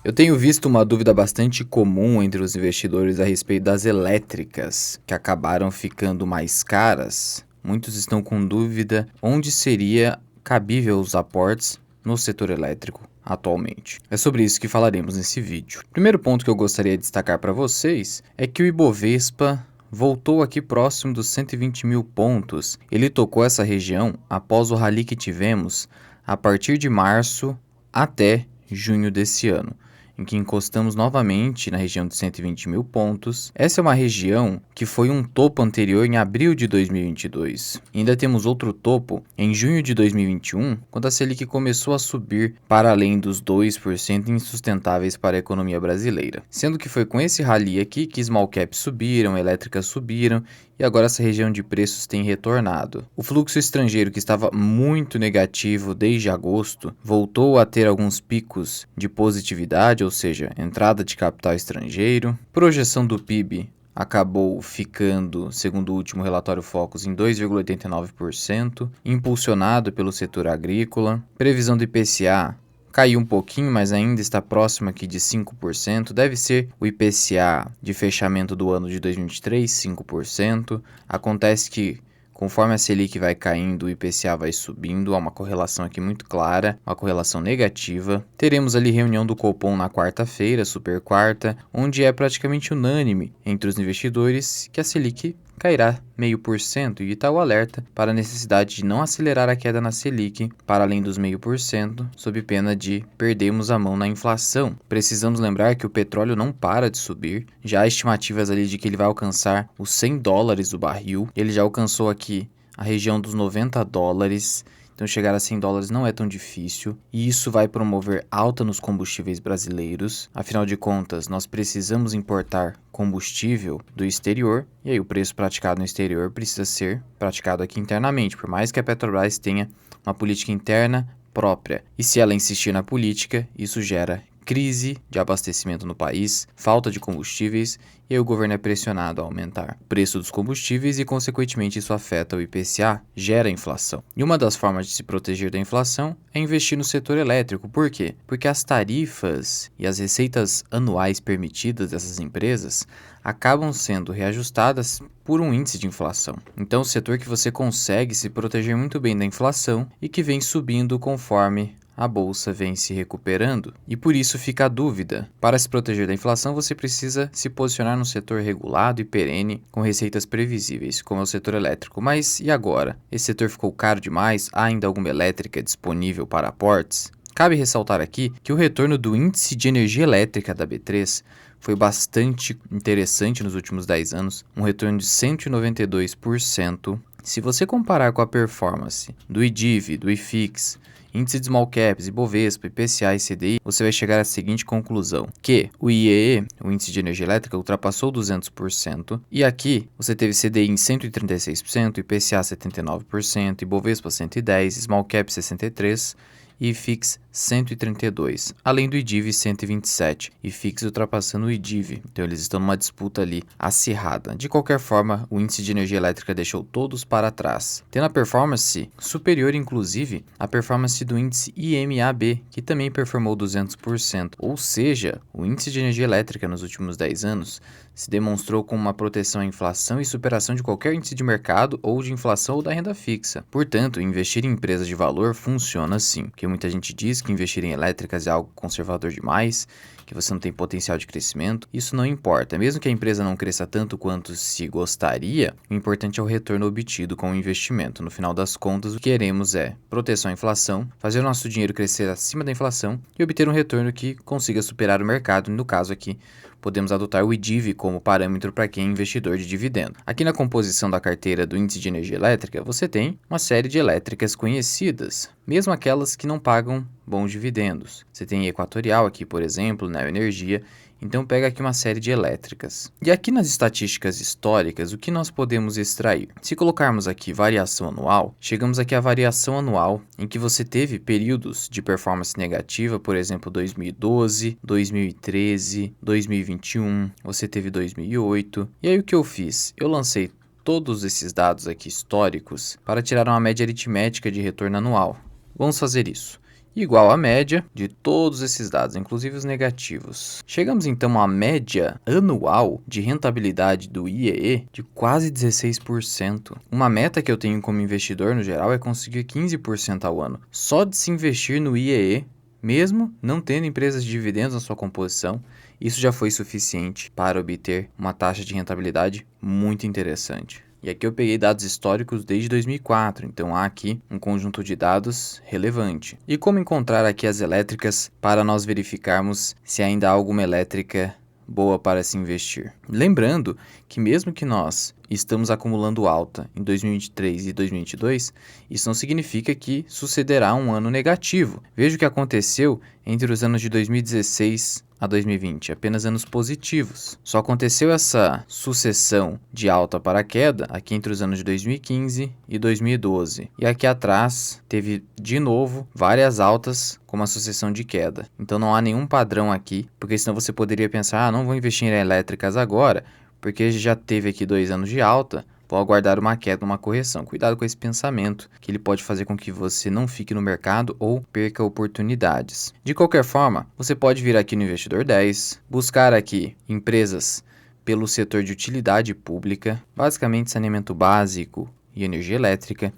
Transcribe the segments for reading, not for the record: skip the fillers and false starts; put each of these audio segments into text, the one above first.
Eu tenho visto uma dúvida bastante comum entre os investidores a respeito das elétricas, que acabaram ficando mais caras. Muitos estão com dúvida onde seria cabível os aportes no setor elétrico atualmente. É sobre isso que falaremos nesse vídeo. O primeiro ponto que eu gostaria de destacar para vocês é que o Ibovespa voltou aqui próximo dos 120 mil pontos. Ele tocou essa região após o rally que tivemos a partir de março até junho desse ano, em que encostamos novamente na região de 120 mil pontos. Essa é uma região que foi um topo anterior em abril de 2022. E ainda temos outro topo em junho de 2021, quando a Selic começou a subir para além dos 2% insustentáveis para a economia brasileira. Sendo que foi com esse rally aqui que small caps subiram, elétricas subiram, e agora essa região de preços tem retornado. O fluxo estrangeiro, que estava muito negativo desde agosto, voltou a ter alguns picos de positividade, ou seja, entrada de capital estrangeiro. Projeção do PIB acabou ficando, segundo o último relatório Focus, em 2,89%, impulsionado pelo setor agrícola. Previsão do IPCA caiu um pouquinho, mas ainda está próximo aqui de 5%. Deve ser o IPCA de fechamento do ano de 2023, 5%. Acontece que, conforme a Selic vai caindo, o IPCA vai subindo. Há uma correlação aqui muito clara, uma correlação negativa. Teremos ali reunião do Copom na quarta-feira, super quarta, onde é praticamente unânime entre os investidores que a Selic cairá 0,5% e está o alerta para a necessidade de não acelerar a queda na Selic para além dos 0,5%, sob pena de perdermos a mão na inflação. Precisamos lembrar que o petróleo não para de subir, já há estimativas ali de que ele vai alcançar os $100 o barril, ele já alcançou aqui a região dos $90, então chegar a $100 não é tão difícil, e isso vai promover alta nos combustíveis brasileiros. Afinal de contas, nós precisamos importar combustível do exterior, e aí o preço praticado no exterior precisa ser praticado aqui internamente, por mais que a Petrobras tenha uma política interna própria. E se ela insistir na política, isso gera crise de abastecimento no país, falta de combustíveis, e aí o governo é pressionado a aumentar o preço dos combustíveis e, consequentemente, isso afeta o IPCA, gera inflação. E uma das formas de se proteger da inflação é investir no setor elétrico. Por quê? Porque as tarifas e as receitas anuais permitidas dessas empresas acabam sendo reajustadas por um índice de inflação. Então, o setor que você consegue se proteger muito bem da inflação e que vem subindo conforme a bolsa vem se recuperando. E por isso fica a dúvida: para se proteger da inflação, você precisa se posicionar num setor regulado e perene, com receitas previsíveis, como é o setor elétrico. Mas e agora? Esse setor ficou caro demais? Há ainda alguma elétrica disponível para aportes? Cabe ressaltar aqui que o retorno do índice de energia elétrica da B3 foi bastante interessante nos últimos 10 anos, um retorno de 192%. Se você comparar com a performance do IDIV, do IFIX, índice de small caps, Ibovespa, IPCA e CDI, você vai chegar à seguinte conclusão: que o IEE, o índice de energia elétrica, ultrapassou 200%, e aqui você teve CDI em 136%, IPCA 79%, Ibovespa 110%, small cap 63%, e IFIX 132, além do IDIV 127, IFIX ultrapassando o IDIV, então eles estão numa disputa ali acirrada. De qualquer forma, o índice de energia elétrica deixou todos para trás, tendo a performance superior, inclusive, à performance do índice IMAB, que também performou 200%, ou seja, o índice de energia elétrica nos últimos 10 anos se demonstrou como uma proteção à inflação e superação de qualquer índice de mercado ou de inflação ou da renda fixa. Portanto, investir em empresas de valor funciona sim, porque muita gente diz que investir em elétricas é algo conservador demais, que você não tem potencial de crescimento. Isso não importa. Mesmo que a empresa não cresça tanto quanto se gostaria, o importante é o retorno obtido com o investimento. No final das contas, o que queremos é proteção à inflação, fazer o nosso dinheiro crescer acima da inflação e obter um retorno que consiga superar o mercado. No caso aqui, podemos adotar o IDIV como parâmetro para quem é investidor de dividendo. Aqui na composição da carteira do índice de energia elétrica, você tem uma série de elétricas conhecidas, mesmo aquelas que não pagam bons dividendos. Você tem Equatorial aqui, por exemplo, Neoenergia. Então pega aqui uma série de elétricas. E aqui nas estatísticas históricas, o que nós podemos extrair? Se colocarmos aqui variação anual, chegamos aqui à variação anual em que você teve períodos de performance negativa, por exemplo, 2012, 2013, 2021, você teve 2008. E aí o que eu fiz? Eu lancei todos esses dados aqui históricos para tirar uma média aritmética de retorno anual. Vamos fazer isso. igual à média de todos esses dados, inclusive os negativos. Chegamos então à média anual de rentabilidade do IEE de quase 16%. Uma meta que eu tenho como investidor no geral é conseguir 15% ao ano, só de se investir no IEE, mesmo não tendo empresas de dividendos na sua composição. Isso já foi suficiente para obter uma taxa de rentabilidade muito interessante. E aqui eu peguei dados históricos desde 2004, então há aqui um conjunto de dados relevante. E como encontrar aqui as elétricas para nós verificarmos se ainda há alguma elétrica boa para se investir? Lembrando que mesmo que nós estamos acumulando alta em 2023 e 2022, isso não significa que sucederá um ano negativo. Veja o que aconteceu entre os anos de 2016 a 2020, apenas anos positivos. Só aconteceu essa sucessão de alta para queda aqui entre os anos de 2015 e 2012. E aqui atrás teve de novo várias altas com uma sucessão de queda. Então não há nenhum padrão aqui, porque senão você poderia pensar, não vou investir em elétricas agora, porque já teve aqui 2 anos de alta, vou aguardar uma queda, uma correção. Cuidado com esse pensamento, que ele pode fazer com que você não fique no mercado ou perca oportunidades. De qualquer forma, você pode vir aqui no Investidor 10, buscar aqui empresas pelo setor de utilidade pública, basicamente saneamento básico e energia elétrica,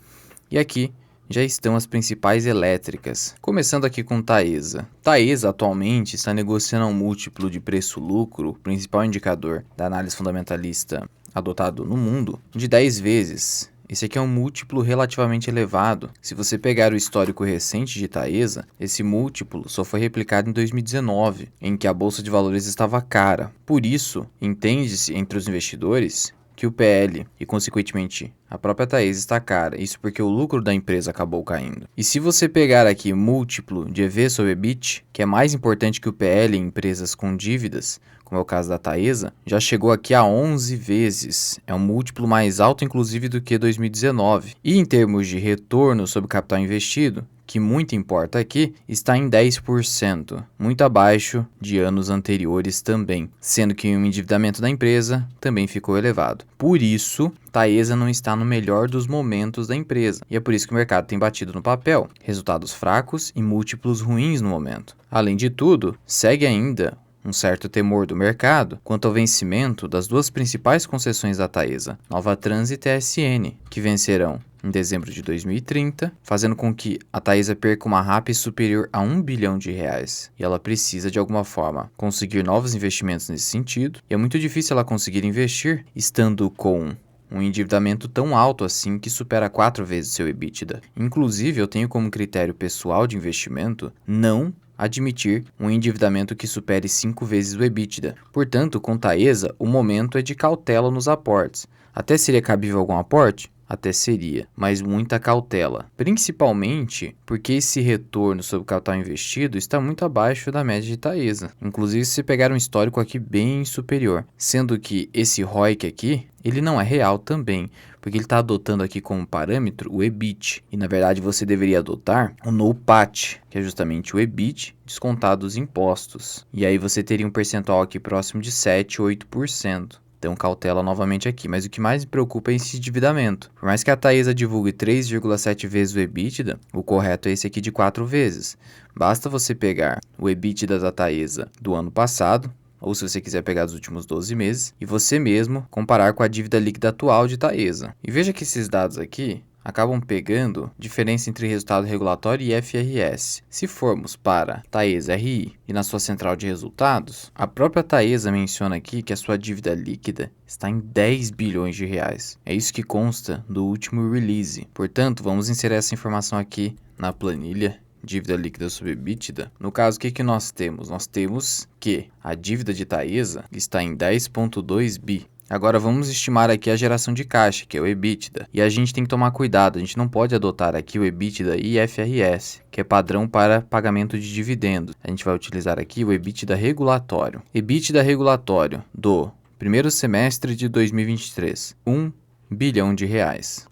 e aqui já estão as principais elétricas, começando aqui com Taesa. Taesa atualmente está negociando um múltiplo de preço-lucro, principal indicador da análise fundamentalista adotado no mundo, de 10 vezes. Esse aqui é um múltiplo relativamente elevado. Se você pegar o histórico recente de Taesa, esse múltiplo só foi replicado em 2019, em que a bolsa de valores estava cara. Por isso, entende-se entre os investidores que o PL e, consequentemente, a própria Taesa está cara. Isso porque o lucro da empresa acabou caindo. E se você pegar aqui múltiplo de EV sobre EBIT, que é mais importante que o PL em empresas com dívidas, como é o caso da Taesa, já chegou aqui a 11 vezes. É um múltiplo mais alto, inclusive, do que 2019. E em termos de retorno sobre o capital investido, que muito importa aqui, está em 10%, muito abaixo de anos anteriores também, sendo que o endividamento da empresa também ficou elevado. Por isso, Taesa não está no melhor dos momentos da empresa, e é por isso que o mercado tem batido no papel, resultados fracos e múltiplos ruins no momento. Além de tudo, segue ainda um certo temor do mercado quanto ao vencimento das duas principais concessões da Taesa, Novatrans e TSN, que vencerão em dezembro de 2030, fazendo com que a Taesa perca uma RAP superior a R$1 bilhão. E ela precisa, de alguma forma, conseguir novos investimentos nesse sentido, e é muito difícil ela conseguir investir estando com um endividamento tão alto assim que supera 4 vezes seu EBITDA. Inclusive, eu tenho como critério pessoal de investimento não admitir um endividamento que supere 5 vezes o EBITDA. Portanto, com Taesa, o momento é de cautela nos aportes. Até seria cabível algum aporte? Até seria, mas muita cautela, principalmente porque esse retorno sobre o capital investido está muito abaixo da média de Taesa. Inclusive, se pegar um histórico aqui bem superior, sendo que esse ROIC aqui, ele não é real também, porque ele está adotando aqui como parâmetro o EBIT, e na verdade você deveria adotar o NOPAT, que é justamente o EBIT descontado os impostos, e aí você teria um percentual aqui próximo de 7, 8%. Então, cautela novamente aqui, mas o que mais me preocupa é esse endividamento. Por mais que a Taesa divulgue 3,7 vezes o EBITDA, o correto é esse aqui de 4 vezes. Basta você pegar o EBITDA da Taesa do ano passado, ou se você quiser pegar dos últimos 12 meses, e você mesmo comparar com a dívida líquida atual de Taesa. E veja que esses dados aqui acabam pegando diferença entre resultado regulatório e IFRS. Se formos para Taesa RI e na sua central de resultados, a própria Taesa menciona aqui que a sua dívida líquida está em 10 bilhões de reais. É isso que consta do último release. Portanto, vamos inserir essa informação aqui na planilha dívida líquida sobre EBITDA. No caso, o que nós temos? Nós temos que a dívida de Taesa está em 10,2 bi. Agora vamos estimar aqui a geração de caixa, que é o EBITDA. E a gente tem que tomar cuidado, a gente não pode adotar aqui o EBITDA IFRS, que é padrão para pagamento de dividendos. A gente vai utilizar aqui o EBITDA regulatório. EBITDA regulatório do primeiro semestre de 2023, R$1 bilhão.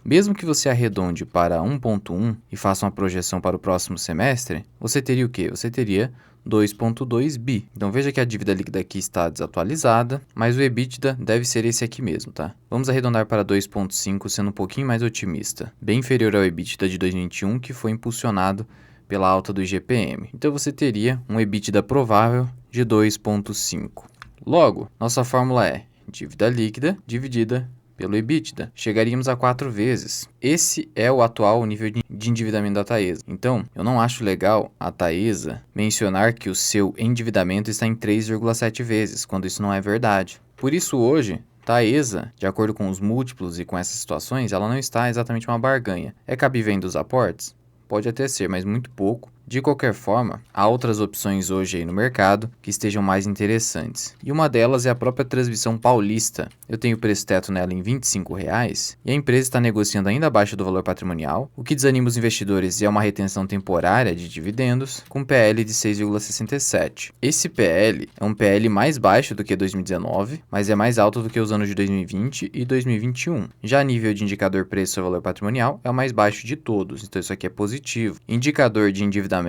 Mesmo que você arredonde para 1,1 e faça uma projeção para o próximo semestre, você teria o quê? Você teria 2,2 bi. Então veja que a dívida líquida aqui está desatualizada, mas o EBITDA deve ser esse aqui mesmo, tá? Vamos arredondar para 2,5, sendo um pouquinho mais otimista. Bem inferior ao EBITDA de 2021, que foi impulsionado pela alta do IGPM. Então você teria um EBITDA provável de 2,5. Logo, nossa fórmula é dívida líquida dividida pelo EBITDA. Chegaríamos a 4 vezes. Esse é o atual nível de endividamento da Taesa. Então, eu não acho legal a Taesa mencionar que o seu endividamento está em 3,7 vezes, quando isso não é verdade. Por isso, hoje, Taesa, de acordo com os múltiplos e com essas situações, ela não está exatamente uma barganha. É cabível ainda os aportes? Pode até ser, mas muito pouco. De qualquer forma, há outras opções hoje aí no mercado que estejam mais interessantes. E uma delas é a própria Transmissão Paulista. Eu tenho preço teto nela em R$ 25,00 e a empresa está negociando ainda abaixo do valor patrimonial, o que desanima os investidores é uma retenção temporária de dividendos, com PL de 6,67. Esse PL é um PL mais baixo do que 2019, mas é mais alto do que os anos de 2020 e 2021. Já a nível de indicador preço ao valor patrimonial é o mais baixo de todos, então isso aqui é positivo. Indicador de endividamento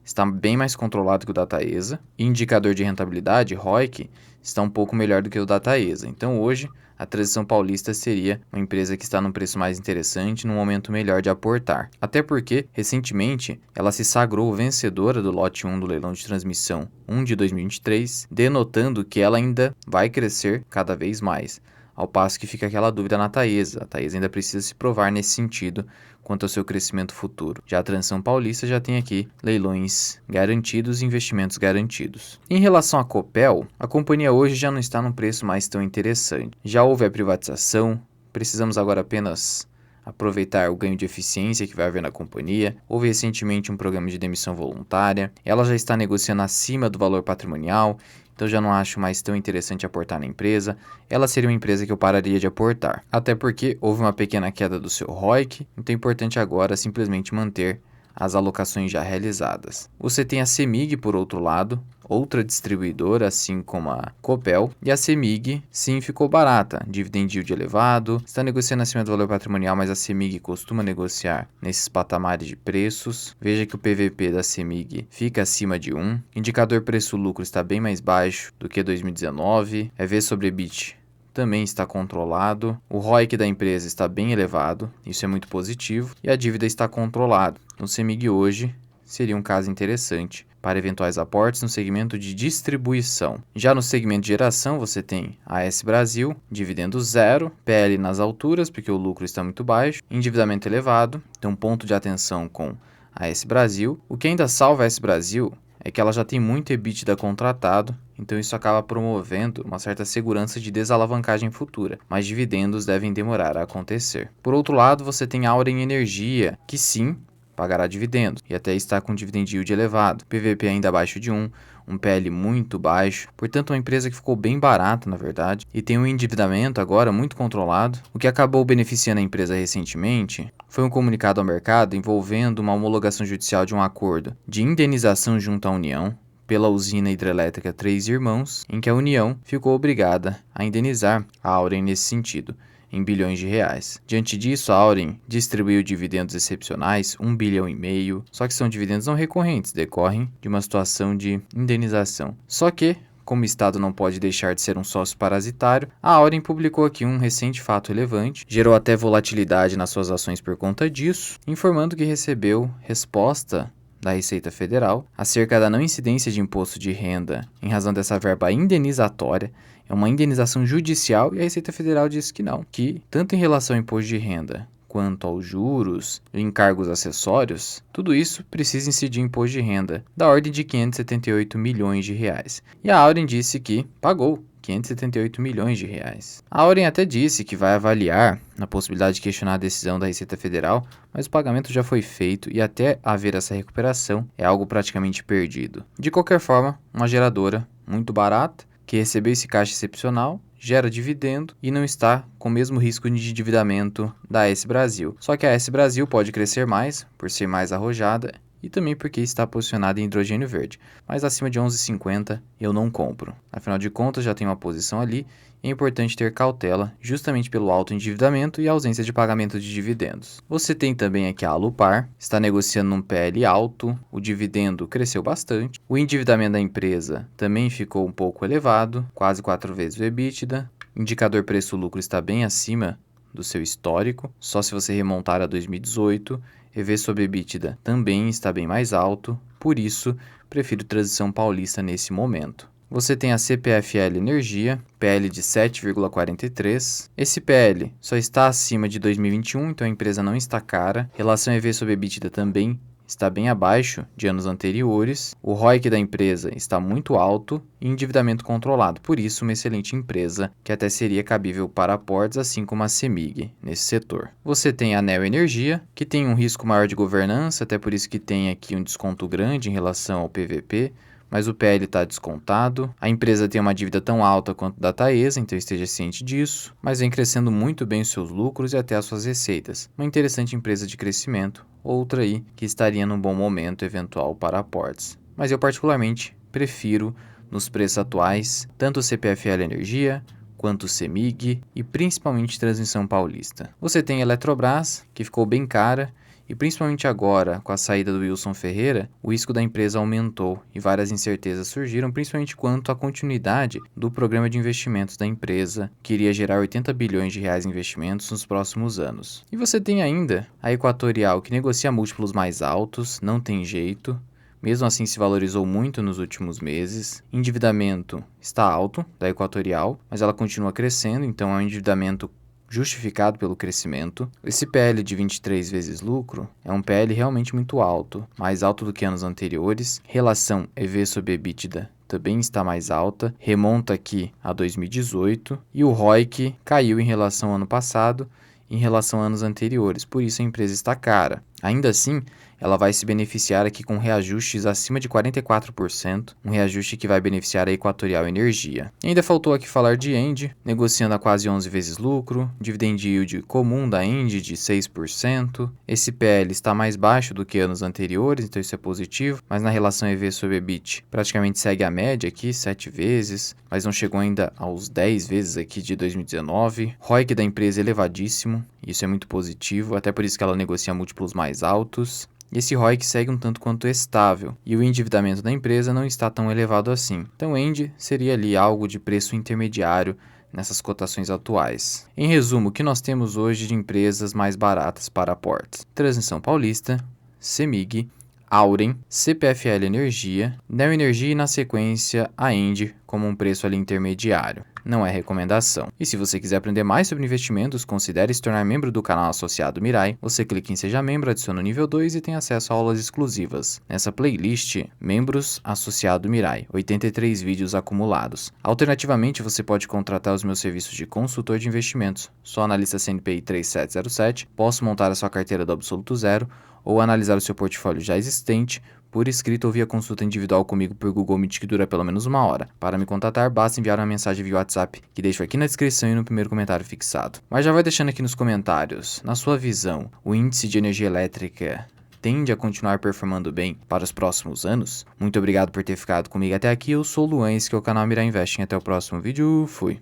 está bem mais controlado que o da Taesa. E indicador de rentabilidade, ROIC, está um pouco melhor do que o da Taesa. Então hoje, a Transição Paulista seria uma empresa que está num preço mais interessante, num momento melhor de aportar. Até porque, recentemente, ela se sagrou vencedora do lote 1 do leilão de transmissão 1 de 2023, denotando que ela ainda vai crescer cada vez mais. Ao passo que fica aquela dúvida na Taesa. A Taesa ainda precisa se provar nesse sentido quanto ao seu crescimento futuro. Já a Transição Paulista já tem aqui leilões garantidos e investimentos garantidos. Em relação à Copel, a companhia hoje já não está num preço mais tão interessante. Já houve a privatização, precisamos agora apenas aproveitar o ganho de eficiência que vai haver na companhia. Houve recentemente um programa de demissão voluntária. Ela já está negociando acima do valor patrimonial, então já não acho mais tão interessante aportar na empresa. Ela seria uma empresa que eu pararia de aportar. Até porque houve uma pequena queda do seu ROIC, então é importante agora simplesmente manter as alocações já realizadas. Você tem a CEMIG, por outro lado, outra distribuidora, assim como a Copel, e a CEMIG, sim, ficou barata, dividend yield elevado, está negociando acima do valor patrimonial, mas a CEMIG costuma negociar nesses patamares de preços. Veja que o PVP da CEMIG fica acima de 1, indicador preço-lucro está bem mais baixo do que 2019, EV sobre EBIT também está controlado, o ROIC da empresa está bem elevado, isso é muito positivo, e a dívida está controlada. No CEMIG hoje seria um caso interessante para eventuais aportes no segmento de distribuição. Já no segmento de geração, você tem a AS Brasil, dividendo zero, PL nas alturas, porque o lucro está muito baixo, endividamento elevado, então ponto de atenção com a AS Brasil. O que ainda salva a AS Brasil é que ela já tem muito EBITDA contratado, então isso acaba promovendo uma certa segurança de desalavancagem futura, mas dividendos devem demorar a acontecer. Por outro lado, você tem a Auren Energia, que sim, pagará dividendos e até está com dividend yield elevado, PVP ainda abaixo de 1, um PL muito baixo, portanto uma empresa que ficou bem barata na verdade, e tem um endividamento agora muito controlado. O que acabou beneficiando a empresa recentemente foi um comunicado ao mercado envolvendo uma homologação judicial de um acordo de indenização junto à União pela usina hidrelétrica Três Irmãos, em que a União ficou obrigada a indenizar a Auren nesse sentido, em bilhões de reais. Diante disso, a Auren distribuiu dividendos excepcionais, 1,5 bilhão, só que são dividendos não recorrentes, decorrem de uma situação de indenização. Só que, como o Estado não pode deixar de ser um sócio parasitário, a Auren publicou aqui um recente fato relevante, gerou até volatilidade nas suas ações por conta disso, informando que recebeu resposta da Receita Federal acerca da não incidência de imposto de renda em razão dessa verba indenizatória. É uma indenização judicial e a Receita Federal disse que não, que tanto em relação ao imposto de renda quanto aos juros e encargos acessórios, tudo isso precisa incidir em imposto de renda da ordem de 578 milhões de reais. E a Auren disse que pagou 578 milhões de reais. A Auren até disse que vai avaliar a possibilidade de questionar a decisão da Receita Federal, mas o pagamento já foi feito e até haver essa recuperação é algo praticamente perdido. De qualquer forma, uma geradora muito barata, que recebeu esse caixa excepcional, gera dividendo e não está com o mesmo risco de endividamento da AS Brasil. Só que a AS Brasil pode crescer mais, por ser mais arrojada, e também porque está posicionada em hidrogênio verde. Mas acima de 11,50 eu não compro. Afinal de contas, já tem uma posição ali e é importante ter cautela justamente pelo alto endividamento e ausência de pagamento de dividendos. Você tem também aqui a Alupar, está negociando num PL alto, o dividendo cresceu bastante, o endividamento da empresa também ficou um pouco elevado, quase 4 vezes o EBITDA, indicador preço-lucro está bem acima do seu histórico, só se você remontar a 2018, EV sobre EBITDA também está bem mais alto, por isso prefiro Transição Paulista nesse momento. Você tem a CPFL Energia, PL de 7,43. Esse PL só está acima de 2021, então a empresa não está cara. Relação EV sobre EBITDA também está bem abaixo de anos anteriores. O ROIC da empresa está muito alto e endividamento controlado, por isso uma excelente empresa que até seria cabível para aportes, assim como a CEMIG nesse setor. Você tem a Neo Energia, que tem um risco maior de governança, até por isso que tem aqui um desconto grande em relação ao PVP, mas o PL está descontado. A empresa tem uma dívida tão alta quanto da Taesa, então esteja ciente disso, mas vem crescendo muito bem os seus lucros e até as suas receitas. Uma interessante empresa de crescimento, outra aí que estaria num bom momento eventual para aportes. Mas eu particularmente prefiro, nos preços atuais, tanto o CPFL Energia quanto o CEMIG e principalmente Transmissão Paulista. Você tem a Eletrobras, que ficou bem cara, e principalmente agora, com a saída do Wilson Ferreira, o risco da empresa aumentou e várias incertezas surgiram, principalmente quanto à continuidade do programa de investimentos da empresa, que iria gerar 80 bilhões de reais em investimentos nos próximos anos. E você tem ainda a Equatorial, que negocia múltiplos mais altos, não tem jeito. Mesmo assim, se valorizou muito nos últimos meses. Endividamento está alto da Equatorial, mas ela continua crescendo, então é um endividamento justificado pelo crescimento. Esse PL de 23 vezes lucro é um PL realmente muito alto, mais alto do que anos anteriores. Relação EV sobre EBITDA também está mais alta, remonta aqui a 2018, e o ROIC caiu em relação ao ano passado, em relação a anos anteriores, por isso a empresa está cara. Ainda assim, ela vai se beneficiar aqui com reajustes acima de 44%, um reajuste que vai beneficiar a Equatorial Energia. E ainda faltou aqui falar de Engie, negociando a quase 11 vezes lucro, dividend yield comum da Engie de 6%. Esse PL está mais baixo do que anos anteriores, então isso é positivo, mas na relação EV sobre EBIT praticamente segue a média aqui, 7 vezes, mas não chegou ainda aos 10 vezes aqui de 2019. ROIC da empresa é elevadíssimo, isso é muito positivo, até por isso que ela negocia múltiplos mais altos. E esse ROIC segue um tanto quanto estável, e o endividamento da empresa não está tão elevado assim. Então, Engie seria ali algo de preço intermediário nessas cotações atuais. Em resumo, o que nós temos hoje de empresas mais baratas para aportes? Transmissão Paulista, CEMIG, Auren, CPFL Energia, Neo Energia e na sequência a Engie como um preço ali intermediário. Não é recomendação. E se você quiser aprender mais sobre investimentos, considere se tornar membro do canal associado Mirai. Você clica em Seja Membro, adiciona o nível 2 e tem acesso a aulas exclusivas. Nessa playlist, Membros Associado Mirai, 83 vídeos acumulados. Alternativamente, você pode contratar os meus serviços de consultor de investimentos. Só analista CNPI 3707, posso montar a sua carteira do absoluto zero ou analisar o seu portfólio já existente por escrito ou via consulta individual comigo por Google Meet que dura pelo menos 1 hora. Para me contatar, basta enviar uma mensagem via WhatsApp, que deixo aqui na descrição e no primeiro comentário fixado. Mas já vai deixando aqui nos comentários, na sua visão, o índice de energia elétrica tende a continuar performando bem para os próximos anos? Muito obrigado por ter ficado comigo até aqui, eu sou o Luan, esse que é o canal Mirai Investing. Até o próximo vídeo, fui!